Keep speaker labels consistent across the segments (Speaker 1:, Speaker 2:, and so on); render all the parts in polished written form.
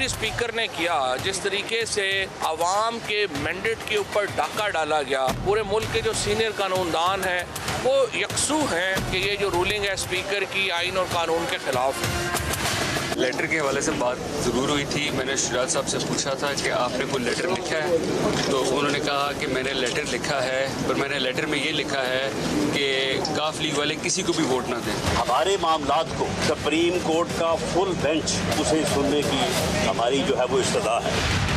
Speaker 1: Deputy speaker ने किया, जिस तरीके से आवाम के मैंडेट के ऊपर डाका डाला गया, पूरे मुल्क के जो सीनियर कानूनदान हैं वो यकसू हैं कि ये जो रूलिंग है स्पीकर की आइन और कानून के खिलाफ है।
Speaker 2: लेटर के हवाले से बात ज़रूर हुई थी। मैंने शराज साहब से पूछा था कि आपने कोई लेटर लिखा है, तो उन्होंने कहा कि मैंने लेटर लिखा है, पर मैंने लेटर में ये लिखा है कि काफ लीग वाले किसी को भी वोट ना दें।
Speaker 3: हमारे मामलात को सुप्रीम कोर्ट का फुल बेंच उसे सुनने की हमारी जो है वो इस्तदा है।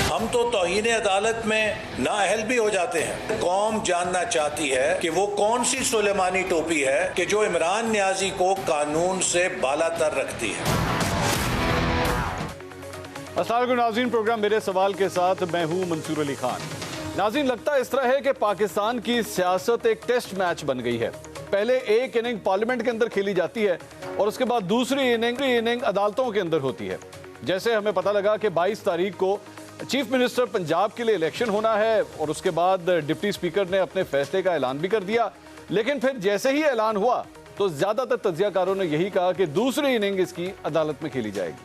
Speaker 4: हम तो तौहीन अदालत में नाअहल भी हो जाते हैं। कौम जानना चाहती है कि वो कौन सी सुलेमानी टोपी है कि जो इमरान नियाजी को कानून से बालातर रखती है।
Speaker 5: अस्सलाम वालेकुम नाज़रीन, प्रोग्राम मेरे सवाल के साथ मैं हूं मंसूर अली खान। नाज़रीन, लगता इस तरह है कि पाकिस्तान की सियासत एक टेस्ट मैच बन गई है। पहले एक इनिंग पार्लियामेंट के अंदर खेली जाती है और उसके बाद दूसरी इनिंग अदालतों के अंदर होती है। जैसे हमें पता लगा कि 22 तारीख को चीफ मिनिस्टर पंजाब के लिए इलेक्शन होना है और उसके बाद डिप्टी स्पीकर ने अपने फैसले का ऐलान भी कर दिया, लेकिन फिर जैसे ही ऐलान हुआ तो ज्यादातर तज्जियाकारों ने यही कहा कि दूसरी इनिंग इसकी अदालत में खेली जाएगी।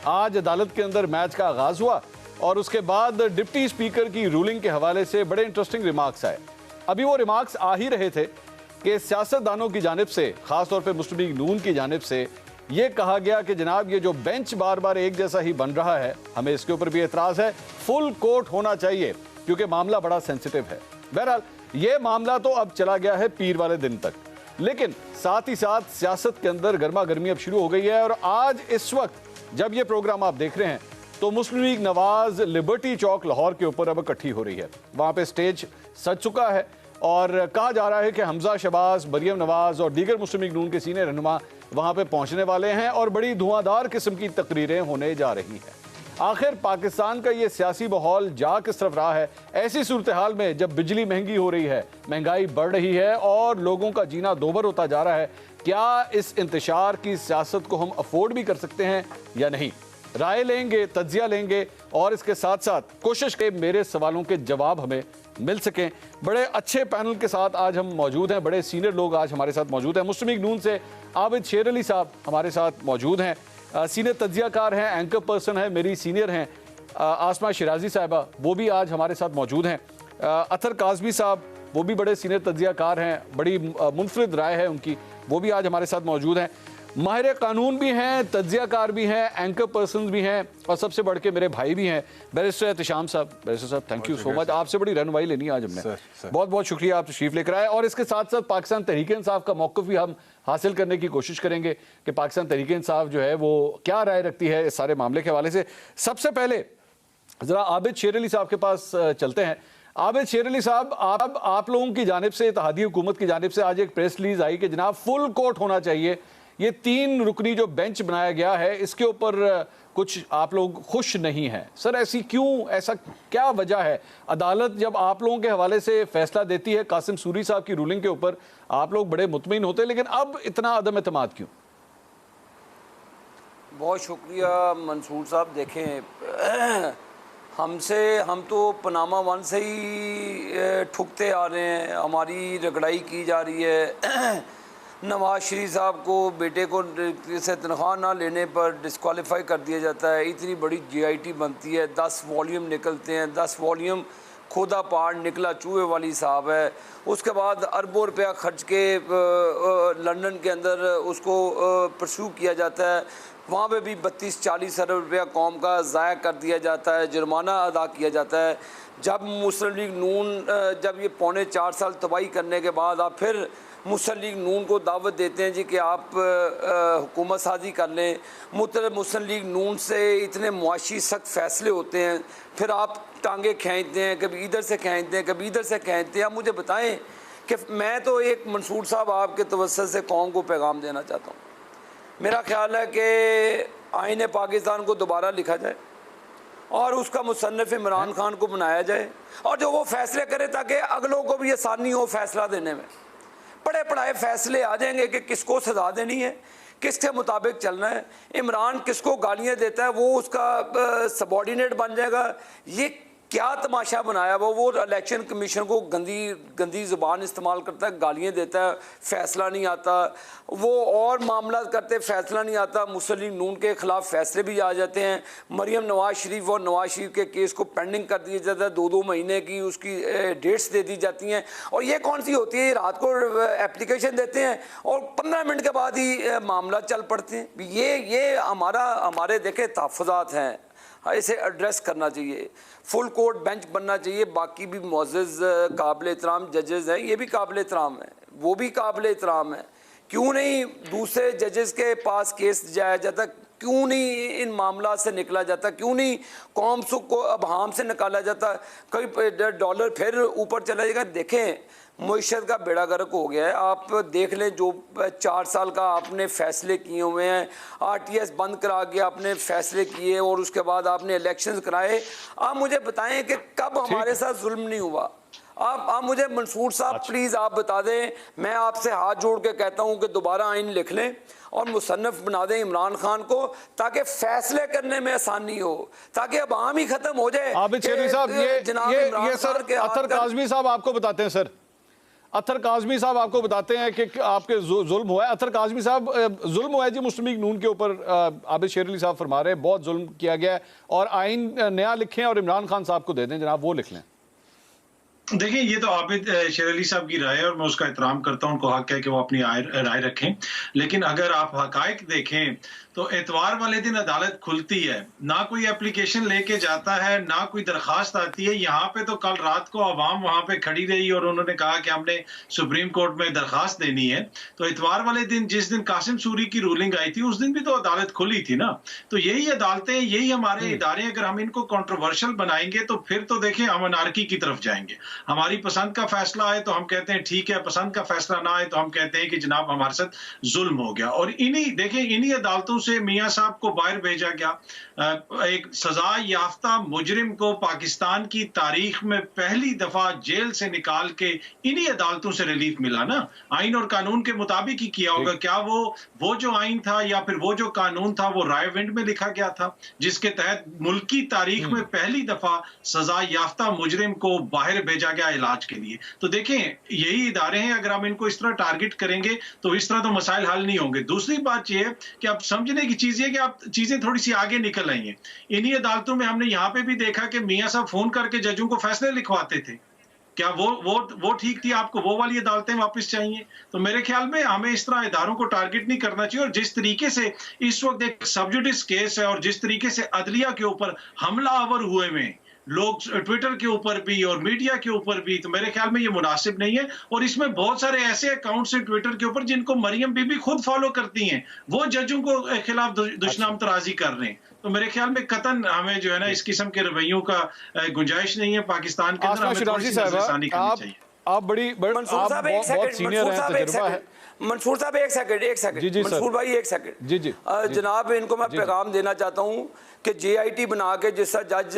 Speaker 5: आज अदालत के अंदर मैच का आगाज हुआ और उसके बाद डिप्टी स्पीकर की रूलिंग के हवाले से बड़े इंटरेस्टिंग रिमार्क्स आए। अभी वो रिमार्क्स आ ही रहे थे कि सियासतदानों की जानिब से, खासतौर पर मुस्लिम लीग नून की जानिब से ये कहा गया कि जनाब ये जो बेंच बार बार एक जैसा ही बन रहा है, हमें इसके ऊपर भी एतराज है, फुल कोर्ट होना चाहिए क्योंकि मामला बड़ा सेंसिटिव है। बहरहाल ये मामला तो अब चला गया है पीर वाले दिन तक, लेकिन साथ ही साथ सियासत के अंदर गर्मा गर्मी अब शुरू हो गई है। और आज इस वक्त जब ये प्रोग्राम आप देख रहे हैं तो मुस्लिम लीग नवाज लिबर्टी चौक लाहौर के ऊपर अब इकट्ठी हो रही है। वहां पे स्टेज सज चुका है और कहा जा रहा है कि हमजा शहबाज, मरियम नवाज और दीगर मुस्लिम लीग नून के सीनियर रहनुमा वहां पे पहुंचने वाले हैं और बड़ी धुआंधार किस्म की तकरीरें होने जा रही हैं। आखिर पाकिस्तान का ये सियासी माहौल जा किस तरफ रहा है ऐसी सूरत हाल में, जब बिजली महंगी हो रही है, महंगाई बढ़ रही है और लोगों का जीना दोभर होता जा रहा है, क्या इस इंतशार की सियासत को हम अफोर्ड भी कर सकते हैं या नहीं? राय लेंगे, तज्जिया लेंगे और इसके साथ साथ कोशिश के मेरे सवालों के जवाब हमें मिल सकें। बड़े अच्छे पैनल के साथ आज हम मौजूद हैं, बड़े सीनियर लोग आज हमारे साथ मौजूद हैं। मुस्लिम लीग नून से आबिद शेर अली साहब हमारे साथ मौजूद हैं, सीनियर तज्जियाकार हैं, एंकर पर्सन हैं, मेरी सीनियर हैं। आसमा शिराजी साहिबा वो भी आज हमारे साथ मौजूद हैं। अतर काजमी साहब वो भी बड़े सीनियर तज्जियाकार हैं, बड़ी मुनफरिद राय है उनकी, वो भी आज हमारे साथ मौजूद हैं। माहिर कानून भी हैं, तज्जियाकार भी हैं, एंकर पर्सन भी हैं और सबसे बढ़ के मेरे भाई भी हैं, बैरिस्टर एहतिशाम साहब। बैरिस्टर साहब थैंक यू सो मच, आपसे बड़ी रहनुमाई लेनी आज हमने। बहुत बहुत शुक्रिया, आप तशरीफ लेकर आए। और इसके साथ साथ पाकिस्तान तहरीक इंसाफ का मौक़िफ़ भी हम हासिल करने की कोशिश करेंगे कि पाकिस्तान तहरीक इंसाफ जो है वो क्या राय रखती है इस सारे मामले के हवाले से। सबसे पहले ज़रा आबिद शेर अली साहब के पास चलते हैं। आबिद शेर अली साहब, आप लोगों की जानिब से, इत्तेहादी हुकूमत की जानिब से आज एक प्रेस रिलीज आई कि जनाब फुल कोर्ट होना चाहिए। ये 3 रुकनी जो बेंच बनाया गया है इसके ऊपर कुछ आप लोग खुश नहीं हैं। सर ऐसी क्यों, ऐसा क्या वजह है? अदालत जब आप लोगों के हवाले से फैसला देती है कासिम सूरी साहब की रूलिंग के ऊपर, आप लोग बड़े मुतमईन होते हैं, लेकिन अब इतना अदम एतमाद क्यों?
Speaker 6: बहुत शुक्रिया मंसूर साहब। देखें, हम तो पनामा वन से ही ठुकते आ रहे हैं, हमारी रगड़ाई की जा रही है। नवाज शरीफ साहब को बेटे को से तनख्वाह ना लेने पर डिस्क्वालीफाई कर दिया जाता है। इतनी बड़ी जीआईटी बनती है, 10 वॉल्यूम निकलते हैं, 10 वॉल्यूम खोदा पहाड़ निकला चूहे वाली साहब है। उसके बाद अरबों रुपया खर्च के लंदन के अंदर उसको परस्यू किया जाता है, वहाँ पे भी 32-40 अरब रुपया कौम का ज़ाया कर दिया जाता है, जुर्माना अदा किया जाता है। जब मुस्लिम लीग नून जब ये 4.25 साल तबाही करने के बाद आप फिर मुस्लिम लीग नून को दावत देते हैं जी कि आप हुकूमत साजी कर लें, मुस्लिम लीग नून से इतने मुआशी सख्त फ़ैसले होते हैं, फिर आप टांगे खींचते हैं, कभी इधर से खींचते हैं, कभी इधर से खींचते हैं। आप मुझे बताएं कि मैं तो एक मंसूर साहब आपके तवज्जुह से कौम को पैगाम देना चाहता हूँ। मेरा ख्याल है कि आईन पाकिस्तान को दोबारा लिखा जाए और उसका मुसन्निफ इमरान खान को बनाया जाए और जो वो फैसले करे ताकि अगलों को भी आसानी हो फैसला देने में। पढ़े पढ़ाए फैसले आ जाएंगे कि किसको सजा देनी है, किसके मुताबिक चलना है, इमरान किसको गालियाँ देता है वो उसका सबॉर्डिनेट बन जाएगा। ये क्या तमाशा बनाया वो इलेक्शन कमीशन को गंदी ज़ुबान इस्तेमाल करता है, गालियाँ देता है, फैसला नहीं आता। वो और मामला करते, फैसला नहीं आता। मुस्लिम नून के ख़िलाफ़ फैसले भी आ जाते हैं। मरियम नवाज शरीफ और नवाज शरीफ के केस को पेंडिंग कर दिया जाता है, 2-2 महीने की उसकी डेट्स दे दी जाती हैं। और ये कौन सी होती है, रात को एप्लीकेशन देते हैं और 15 मिनट के बाद ही मामला चल पड़ते हैं। ये हमारे देखे तहफ़्फ़ुज़ात हैं, इसे एड्रेस करना चाहिए। फुल कोर्ट बेंच बनना चाहिए। बाकी भी मुअज़्ज़ज़ काबिल एहतराम जजेज़ हैं, ये भी काबिल एहतराम है, वो भी काबिल एहतराम है। क्यों नहीं दूसरे जजेस के पास केस जाया जाता, क्यों नहीं इन मामला से निकला जाता, क्यों नहीं कौम सुख को अबहाम से निकाला जाता, कई डॉलर फिर ऊपर चला जाएगा। देखें, मईशत का बेड़ा गर्क हो गया है। आप देख लें, जो 4 साल का आपने फ़ैसले किए हुए हैं, RTS बंद करा के आपने फ़ैसले किए और उसके बाद आपने इलेक्शंस कराए। आप मुझे बताएं कि कब हमारे साथ जुल्म नहीं हुआ। आप मुझे मंसूर साहब प्लीज़ आप बता दें। मैं आपसे हाथ जोड़ के कहता हूं कि दोबारा आइन लिख लें और मुसन्नफ़ बना दें इमरान खान को, ताकि फैसले करने में आसानी हो, ताकि अब आम ही खत्म हो जाए।
Speaker 5: आबिद शेरनी साहब, ये सर अतर काज़मी साहब आपको बताते हैं, सर अतर काज़मी साहब आपको बताते हैं कि आपके जुल्म हुआ है। अतर काज़मी साहब, जुल्म हुआ है जी मुस्लिम लीग नून के ऊपर। आबिद शेर अली साहब फरमा रहे हैं बहुत जुल्म किया गया है और आइन नया लिखें और इमरान खान साहब को दे दें, जनाब वो लिख लें।
Speaker 7: देखिए, ये तो आबिद शेर अली साहब की राय है और मैं उसका एहतराम करता हूं, उनको हक है कि वो अपनी राय रखें। लेकिन अगर आप हकायक देखें तो एतवार वाले दिन अदालत खुलती है, ना कोई एप्लीकेशन लेके जाता है, ना कोई दरखास्त आती है। यहाँ पे तो कल रात को अवाम वहां पे खड़ी रही और उन्होंने कहा कि हमने सुप्रीम कोर्ट में दरखास्त देनी है। तो एतवार वाले दिन, जिस दिन कासिम सूरी की रूलिंग आई थी, उस दिन भी तो अदालत खुली थी ना। तो यही अदालतें, यही हमारे इदारे, अगर हम इनको कंट्रोवर्शियल बनाएंगे तो फिर तो देखें हम अनार्की की तरफ जाएंगे। हमारी पसंद का फैसला आए तो हम कहते हैं ठीक है, पसंद का फैसला ना आए तो हम कहते हैं कि जनाब हमारे साथ जुल्म हो गया। और इन्हीं अदालतों से मियां साहब को बाहर भेजा गया। एक सजा याफ्ता मुजरिम को पाकिस्तान की तारीख में पहली दफा जेल से निकाल के इन्हीं अदालतों से रिलीफ मिला ना। आइन और कानून के मुताबिक ही किया होगा। क्या वो जो आइन था या फिर वो जो कानून था वो राय विंड में लिखा गया था, जिसके तहत मुल्क की तारीख में पहली दफा सजा याफ्ता मुजरिम को बाहर भेजा गया इलाज के लिए। तो देखें, यही इदारे हैं, अगर हम इनको इस तरह टारगेट करेंगे तो इस तरह तो मसाइल हल नहीं होंगे। दूसरी बात यह है कि आप समझने की चीज ये कि आप चीजें थोड़ी सी आगे निकल आई हैं। इन्हीं अदालतों में हमने यहां पे भी देखा कि मियां साहब फोन करके जजों को फैसले लिखवाते थे। क्या वो ठीक थी? आपको वो वाली अदालतें वापस चाहिए? तो मेरे ख्याल में हमें इस तरह इदारों को टारगेट नहीं करना चाहिए। और जिस तरीके से इस वक्त एक सबजुडिस केस है और जिस तरीके से अदलिया के ऊपर हमलावर हुए में लोग, ट्विटर के ऊपर भी और मीडिया के ऊपर भी, तो मेरे ख्याल में ये मुनासिब नहीं है। और इसमें बहुत सारे ऐसे अकाउंट्स हैं ट्विटर के ऊपर जिनको मरियम बीबी खुद फॉलो करती हैं, वो जजों को खिलाफ दुश्मन तराजी कर रहे हैं। तो मेरे ख्याल में कतन हमें जो है ना इस किस्म के रवैयों का गुंजाइश नहीं है पाकिस्तान के अंदर। हमें थोड़ी सी नजरसानी करनी चाहिए।
Speaker 5: आप
Speaker 6: मंसूर साहब एक सेकंड, मंसूर साहब एक सेकंड, मंसूर भाई एक सेकंड।
Speaker 5: जी
Speaker 6: जनाब, इनको मैं पैगाम देना चाहता हूँ कि JIT बना के जिस जज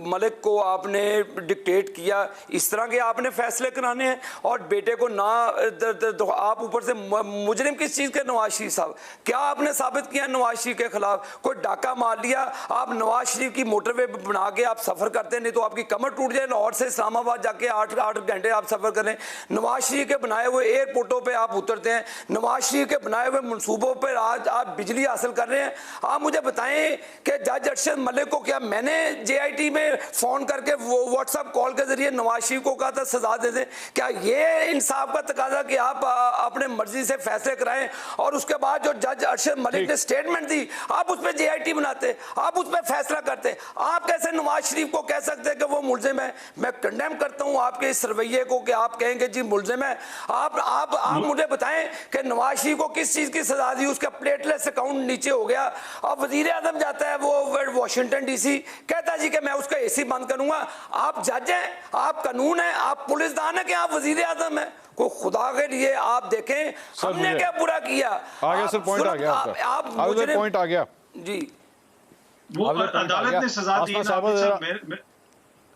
Speaker 6: मलिक को आपने डिक्टेट किया, इस तरह के आपने फैसले कराने हैं और बेटे को ना आप ऊपर से मुजरिम किस चीज़ के? नवाज शरीफ साहब, क्या आपने साबित किया नवाज शरीफ के खिलाफ? कोई डाका मार लिया? आप नवाज शरीफ की मोटरवे बना के आप सफ़र करते हैं, नहीं तो आपकी कमर टूट जाए। लाहौर से इस्लामाबाद जाके 8 घंटे आप सफ़र करें। नवाज शरीफ के बनाए हुए एयरपोर्टों पर आप उतरते हैं, नवाज शरीफ के बनाए हुए मनसूबों पर आज आप बिजली हासिल कर रहे हैं। आप मुझे बताएं कि जज अरशद मलिक को क्या मैंने JIT में फोन करके व्हाट्सएप कॉल के जरिए नवाज शरीफ को कहा था सजा दे दें? क्या ये इंसाफ का तकाजा कि आप अपने मर्जी से फैसले कराएं और उसके बाद जो जज अरशद मलिक ने स्टेटमेंट दी आप उस पर JIT बनाते, आप उस पर फैसला करते? आप कैसे नवाज शरीफ को कह सकते हैं कि वो मुलजिम है? मैं कंडेम करता हूं आपके इस रवैये को कि आप कहेंगे जी मुलजिम है। आप मुझे बताएं कि नवाज शरीफ को किस चीज की सजा दी? उसका प्लेटलेस अकाउंट नीचे हो गया। अब वजीर आजम जाता है वो वाशिंगटन DC, कहता जी कि मैं उसका AC बंद करूंगा। आप जज हैं, आप कानून है, आप पुलिसदान है कि आप वजीर आजम है? को खुदा के लिए आप देखें हमने क्या बुरा किया?
Speaker 5: आगे सर पॉइंट आ गया आपका, पॉइंट आ गया
Speaker 6: जी।
Speaker 7: वो अदालत ने सजा दी ना,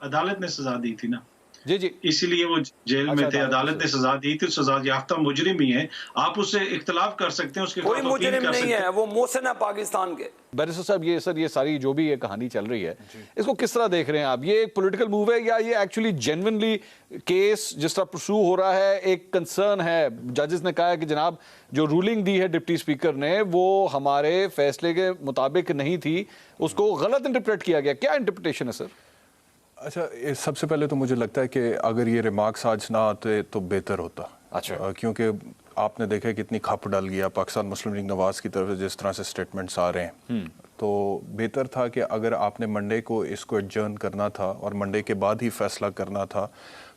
Speaker 7: अदालत ने सजा दी थी ना।
Speaker 5: जी जी,
Speaker 7: इसलिए वो जेल में थे। अदालत ने सजा दी थी, सजा याफ्ता मुजरिम ही है, आप उससे इख्तलाफ कर सकते हैं, उसके
Speaker 6: कोई
Speaker 7: खिलाफ अपील
Speaker 6: मुजरिम
Speaker 7: कर
Speaker 6: नहीं
Speaker 7: सकते हैं।
Speaker 6: है, वो मोहसिन है पाकिस्तान के।
Speaker 5: बैरिस्टर साहब ये सारी जो भी ये कहानी चल रही है, इसको किस तरह देख रहे हैं आप? ये एक पॉलिटिकल मूव है या ये एक्चुअली जेन्युइनली केस जिस तरह परस्यू हो रहा है, एक कंसर्न है? जजेस ने कहा है कि जनाब जो रूलिंग दी है डिप्टी स्पीकर ने वो हमारे फैसले के मुताबिक नहीं थी, उसको गलत इंटरप्रेट किया गया। क्या इंटरप्रिटेशन है सर?
Speaker 8: अच्छा, सबसे पहले तो मुझे लगता है कि अगर ये रिमार्क्स आज ना आते तो बेहतर होता।
Speaker 5: अच्छा।
Speaker 8: क्योंकि आपने देखा कितनी खप डल गया पाकिस्तान मुस्लिम लीग नवाज की तरफ से, जिस तरह से स्टेटमेंट्स आ रहे हैं, तो बेहतर था कि अगर आपने मंडे को इसको एडजर्न करना था और मंडे के बाद ही फैसला करना था,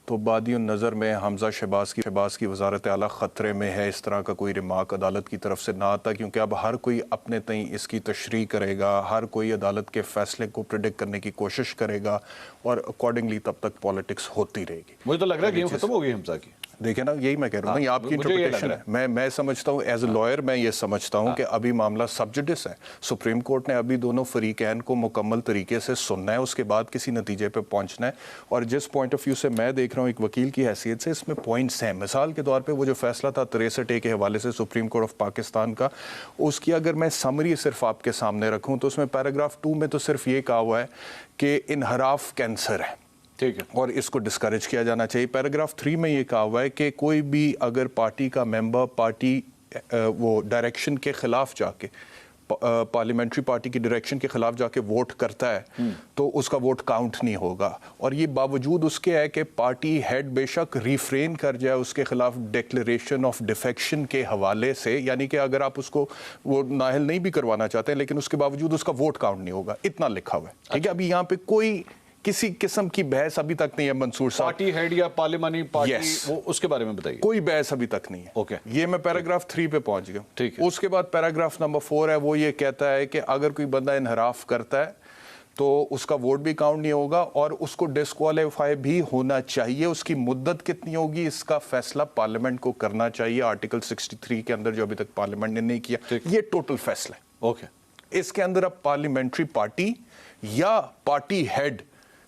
Speaker 8: तो बादी नज़र में हमजा शहबाज की वजारत आला ख़तरे में है, इस तरह का कोई रिमार्क अदालत की तरफ से ना आता। क्योंकि अब हर कोई अपने तई इसकी तशरीह करेगा, हर कोई अदालत के फैसले को प्रिडिक्ट करने की कोशिश करेगा और अकॉर्डिंगली तब तक पॉलिटिक्स होती रहेगी।
Speaker 5: मुझे तो लग रहा है गेम खत्म हो गई हमजा की।
Speaker 8: देखिए ना, यही मैं कह रहा हूँ, ये आपकी इंटरप्रिटेशन है। मैं समझता हूँ एज ए लॉयर, मैं ये समझता हूँ कि अभी मामला सब जुडिस है। सुप्रीम कोर्ट ने अभी दोनों फरीकैन को मुकम्मल तरीके से सुनना है, उसके बाद किसी नतीजे पे पहुंचना है। और जिस पॉइंट ऑफ व्यू से मैं देख रहा हूँ एक वकील की हैसियत से, इसमें पॉइंट्स हैं। मिसाल के तौर पर वो जो फैसला था 63A के हवाले से सुप्रीम कोर्ट ऑफ पाकिस्तान का, उसकी अगर मैं समरी सिर्फ आपके सामने रखूँ तो उसमें पैराग्राफ 2 में तो सिर्फ ये कहा हुआ है कि इनहराफ कैंसर है,
Speaker 5: ठीक है, और
Speaker 8: इसको डिस्करेज किया जाना चाहिए। पैराग्राफ 3 में ये कहा हुआ है कि कोई भी अगर पार्टी का मेंबर पार्टी वो डायरेक्शन के खिलाफ जाके, पार्लियामेंट्री पार्टी की डायरेक्शन के खिलाफ जाके वोट करता है तो उसका वोट काउंट नहीं होगा। और ये बावजूद उसके है कि पार्टी हेड बेशक रिफ्रेन कर जाए उसके खिलाफ डिक्लेरेशन ऑफ डिफेक्शन के हवाले से, यानी कि अगर आप उसको वो नाअहल नहीं भी करवाना चाहते हैं, लेकिन उसके बावजूद उसका वोट काउंट नहीं होगा, इतना लिखा हुआ है। ठीक है, अभी यहाँ पे कोई किसी किस्म की बहस अभी तक नहीं है मंसूर साहब।
Speaker 5: पार्टी हेड या पार्लियामानी पार्टी, वो उसके बारे में बताइए।
Speaker 8: कोई बहस अभी तक नहीं है।
Speaker 5: ओके,
Speaker 8: ये मैं पैराग्राफ 3 पे पहुंच गया।
Speaker 5: ठीक है।
Speaker 8: उसके बाद पैराग्राफ नंबर 4 है, वो ये कहता है कि अगर कोई बंदा इनहराफ करता है तो उसका वोट भी काउंट नहीं होगा और उसको डिस्क्वालीफाई भी होना चाहिए। उसकी मुद्दत कितनी होगी इसका फैसला पार्लियामेंट को करना चाहिए, आर्टिकल 63 के अंदर, जो अभी तक पार्लियामेंट ने नहीं किया। ये टोटल फैसला है।
Speaker 5: ओके,
Speaker 8: इसके अंदर अब पार्लियामेंट्री पार्टी या पार्टी हेड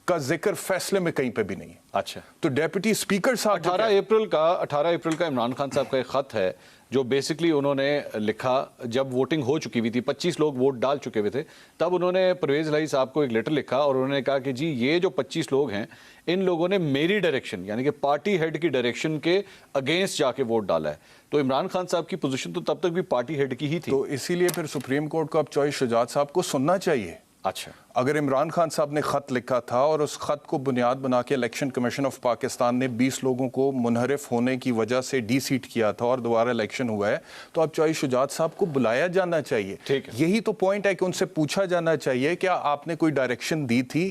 Speaker 8: का जिक्र फैसले में कहीं पे भी नहीं है।
Speaker 5: अच्छा,
Speaker 8: तो डेप्यूटी स्पीकर साहब
Speaker 5: 18 अप्रैल का इमरान खान साहब का एक खत है जो बेसिकली उन्होंने लिखा जब वोटिंग हो चुकी हुई थी, 25 लोग वोट डाल चुके हुए थे, तब उन्होंने परवेज इलाही साहब को एक लेटर लिखा और उन्होंने कहा कि जी ये जो 25 लोग हैं, इन लोगों ने मेरी डायरेक्शन यानी कि पार्टी हेड की डायरेक्शन के अगेंस्ट जाके वोट डाला है। तो इमरान खान साहब की पोजीशन तो तब तक भी पार्टी हेड की ही थी।
Speaker 8: तो इसीलिए फिर सुप्रीम कोर्ट को अब चॉइस शुजात साहब को सुनना चाहिए।
Speaker 5: अच्छा,
Speaker 8: अगर इमरान खान साहब ने खत लिखा था और उस खत को बुनियाद बना के इलेक्शन कमीशन ऑफ पाकिस्तान ने 20 लोगों को मुनहरिफ होने की वजह से डी सीट किया था और दोबारा इलेक्शन हुआ है, तो अब चॉइस शुजात साहब को बुलाया जाना चाहिए।
Speaker 5: ठीक है,
Speaker 8: यही तो पॉइंट है कि उनसे पूछा जाना चाहिए क्या आपने कोई डायरेक्शन दी थी,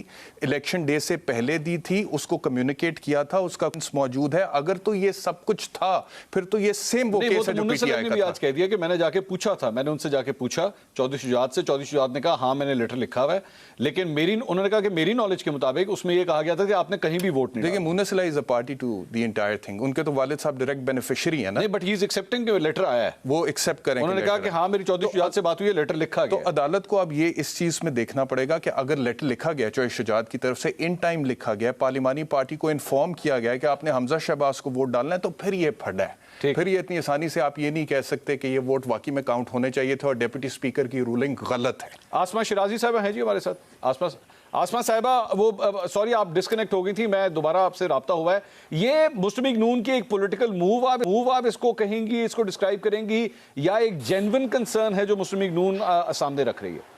Speaker 8: इलेक्शन डे से पहले दी थी, उसको कम्युनिकेट किया था, उसका मौजूद है? अगर तो ये सब कुछ था फिर तो ये सेम वो केस है जो पीटीआई का था।
Speaker 5: आज कह दिया कि मैंने जाके पूछा था, मैंने उनसे जाके पूछा चौधरी शुजात से, चौधरी शुजात ने कहा हाँ मैंने लेटर लिखा हुआ है, लेकिन उन्होंने कहा कि मेरी नॉलेज के मुताबिक उसमें यह कहा गया था कि आपने कहीं भी वोट नहीं
Speaker 8: देखिए, Moonis Elahi is a party to the entire thing. उनके तो वालिद साहब डायरेक्ट बेनिफिशियरी है ना।
Speaker 5: नहीं, बट ही इज एक्सेप्टिंग कि लेटर आया है,
Speaker 8: वो एक्सेप्ट करेंगे।
Speaker 5: उन्होंने कहा कि हाँ मेरी चौधरी शुजात से बात हुई है, लेटर लिखा गया।
Speaker 8: तो अदालत को अब ये इस चीज में देखना पड़ेगा कि अगर लेटर लिखा गया चॉइस शुजात की तरफ से, इन टाइम लिखा गया, पार्लियामानी पार्टी को इन्फॉर्म किया गया कि आपने हमजा शहबाज को वोट डालना है, तो फिर ये फड़ा है। फिर ये इतनी आसानी से आप ये नहीं कह सकते कि ये वोट वाकई में काउंट होने चाहिए थे और डिप्टी स्पीकर की रूलिंग गलत है।
Speaker 5: आसमा शिराजी साहब हैं जी हमारे साथ। आसमा साहिबा, वो सॉरी आप डिस्कनेक्ट हो गई थी, मैं दोबारा आपसे राब्ता हुआ है। ये मुस्लिम लीग नून की एक पॉलिटिकल मूव आप इसको कहेंगी, इसको डिस्क्राइब करेंगी, या एक जेन्युइन कंसर्न है जो मुस्लिम लीग नून सामने रख रही है?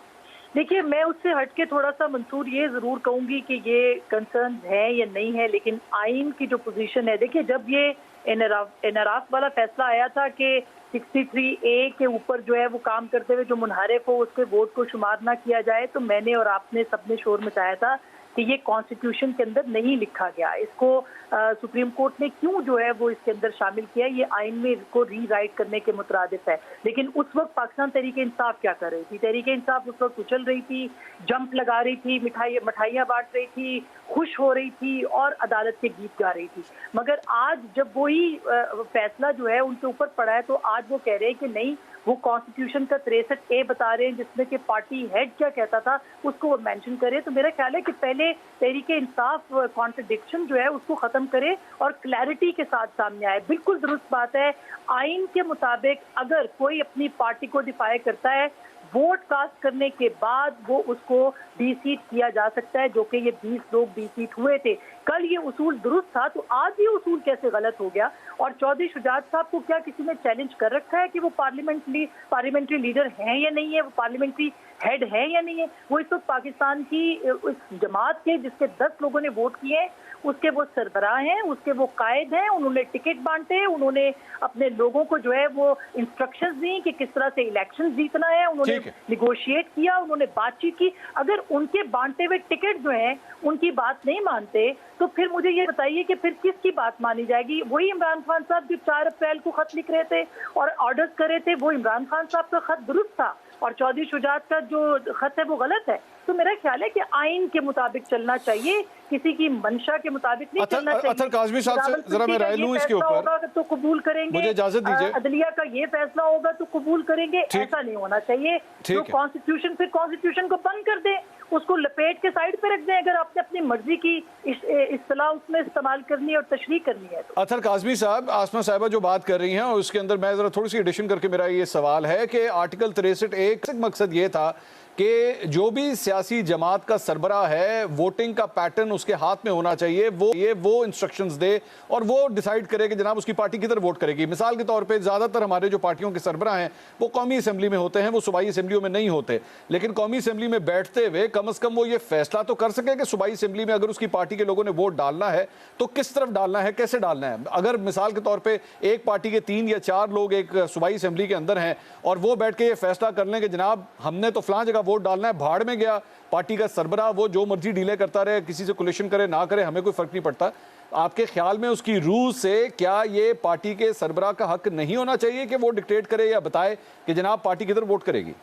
Speaker 9: देखिए, मैं उससे हटके थोड़ा सा मंसूर ये जरूर कहूंगी कि ये कंसर्न है या नहीं है, लेकिन आइन की जो पोजीशन है, देखिए जब ये इनहराफ वाला फैसला आया था कि 63A के ऊपर जो है वो काम करते हुए जो मुनहरिफ हो उसके वोट को शुमार ना किया जाए, तो मैंने और आपने सबने शोर मचाया था कि ये कॉन्स्टिट्यूशन के अंदर नहीं लिखा गया। इसको सुप्रीम कोर्ट ने क्यों जो है वो इसके अंदर शामिल किया, ये आइन में इसको रीराइट करने के मुतरादिफ है। लेकिन उस वक्त पाकिस्तान तहरीक इंसाफ क्या कर रही थी? तहरीक इंसाफ उस वक्त उछल रही थी, जंप लगा रही थी, मिठाइयाँ बांट रही थी, खुश हो रही थी और अदालत के गीत गा रही थी। मगर आज जब वही फैसला जो है उनके ऊपर पड़ा है, तो आज वो कह रहे हैं कि नहीं, वो कॉन्स्टिट्यूशन का 63A बता रहे हैं जिसमें कि पार्टी हेड क्या कहता था उसको वो मेंशन करे। तो मेरा ख्याल है कि पहले तहरीके इंसाफ कॉन्ट्रडिक्शन जो है उसको खत्म करे और क्लैरिटी के साथ सामने आए। बिल्कुल दुरुस्त बात है, आइन के मुताबिक अगर कोई अपनी पार्टी को डिफाई करता है, वोट कास्ट करने के बाद वो उसको डीसीट किया जा सकता है, जो कि ये 20 लोग डीसीट हुए थे। कल ये उसूल दुरुस्त था, तो आज ये उसूल कैसे गलत हो गया? और चौधरी शुजात साहब को क्या किसी ने चैलेंज कर रखा है कि वो पार्लियामेंट्री लीडर हैं या नहीं है, वो पार्लियामेंट्री हेड है या नहीं है? वो इस वक्त पाकिस्तान की उस जमात के जिसके 10 लोगों ने वोट किए हैं उसके वो सरबराह हैं, उसके वो कायद हैं, उन्होंने टिकट बांटे, उन्होंने अपने लोगों को जो है वो इंस्ट्रक्शंस दी कि किस तरह से इलेक्शन जीतना है, उन्होंने निगोशिएट किया, उन्होंने बातचीत की। अगर उनके बांटे हुए टिकट जो हैं उनकी बात नहीं मानते तो फिर मुझे ये बताइए कि फिर किसकी बात मानी जाएगी? वही इमरान खान साहब जो 4 अप्रैल को खत लिख रहे थे और ऑर्डर्स कर रहे थे, वो इमरान खान साहब का खत दुरुस्त था और चौधरी शुजात का जो खत है वो गलत है। तो मेरा ख्याल है कि आइन के मुताबिक चलना चाहिए, किसी की मंशा के मुताबिक नहीं चलना चाहिए।
Speaker 5: अतर काज़मी साहब से जरा मैं राय लूं इसके ऊपर,
Speaker 9: तो कबूल करेंगे,
Speaker 5: मुझे इजाजत दीजिए।
Speaker 9: अदलिया का ये फैसला होगा तो कबूल करेंगे, ऐसा नहीं होना चाहिए। तो कॉन्स्टिट्यूशन फिर कॉन्स्टिट्यूशन को बंद कर दें, उसको लपेट के साइड पे रख दें अगर आपने अपनी मर्जी की इस्तेलाह उसमें इस्तेमाल करनी है और तशरीह करनी है। तो
Speaker 5: अतर काज़मी साहब, आसमा साहिबा जो बात कर रही हैं और उसके अंदर मैं जरा थोड़ी सी एडिशन करके मेरा ये सवाल है कि आर्टिकल 63A का मकसद ये था कि जो भी सियासी जमात का सरबराह है वोटिंग का पैटर्न उसके हाथ में होना चाहिए, वो इंस्ट्रक्शंस दे और वो डिसाइड करे कि जनाब उसकी पार्टी किधर वोट करेगी। मिसाल के तौर पे ज़्यादातर हमारे जो पार्टियों के सरबराह हैं वो कौमी असम्बली में होते हैं, वो सूबाई असम्बलियों में नहीं होते, लेकिन कौमी असम्बली में बैठते हुए कम अज़ कम वो ये फैसला तो कर सके कि सूबाई असम्बली में अगर उसकी पार्टी के लोगों ने वोट डालना है तो किस तरफ डालना है, कैसे डालना है। अगर मिसाल के तौर पर एक पार्टी के 3 या 4 लोग एक सूबाई असम्बली के अंदर हैं और वो बैठ के ये फैसला कर लें कि जनाब हमने तो फलां जगह वोट डालना है, भाड़ में गया पार्टी का सरबराह, वो जो मर्जी डीले करता रहे, किसी से कोलिशन करे ना करे, हमें कोई फर्क नहीं पड़ता। आपके ख्याल में उसकी रूह से क्या ये पार्टी के सरबराह का हक नहीं होना चाहिए कि वो डिक्टेट करे या बताए कि जनाब पार्टी किधर वोट करेगी?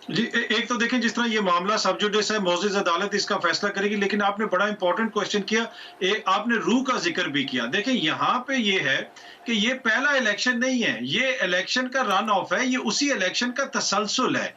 Speaker 7: जी, एक तो देखें जिस तरह ये मामला सब जुडिस है, मौजूद अदालत इसका फैसला करेगी, लेकिन आपने बड़ा इंपॉर्टेंट क्वेश्चन किया, आपने रूह का जिक्र भी किया। देखें यहाँ पे ये है कि ये पहला इलेक्शन नहीं है, ये इलेक्शन का रन ऑफ है, ये उसी इलेक्शन का तसलसल है।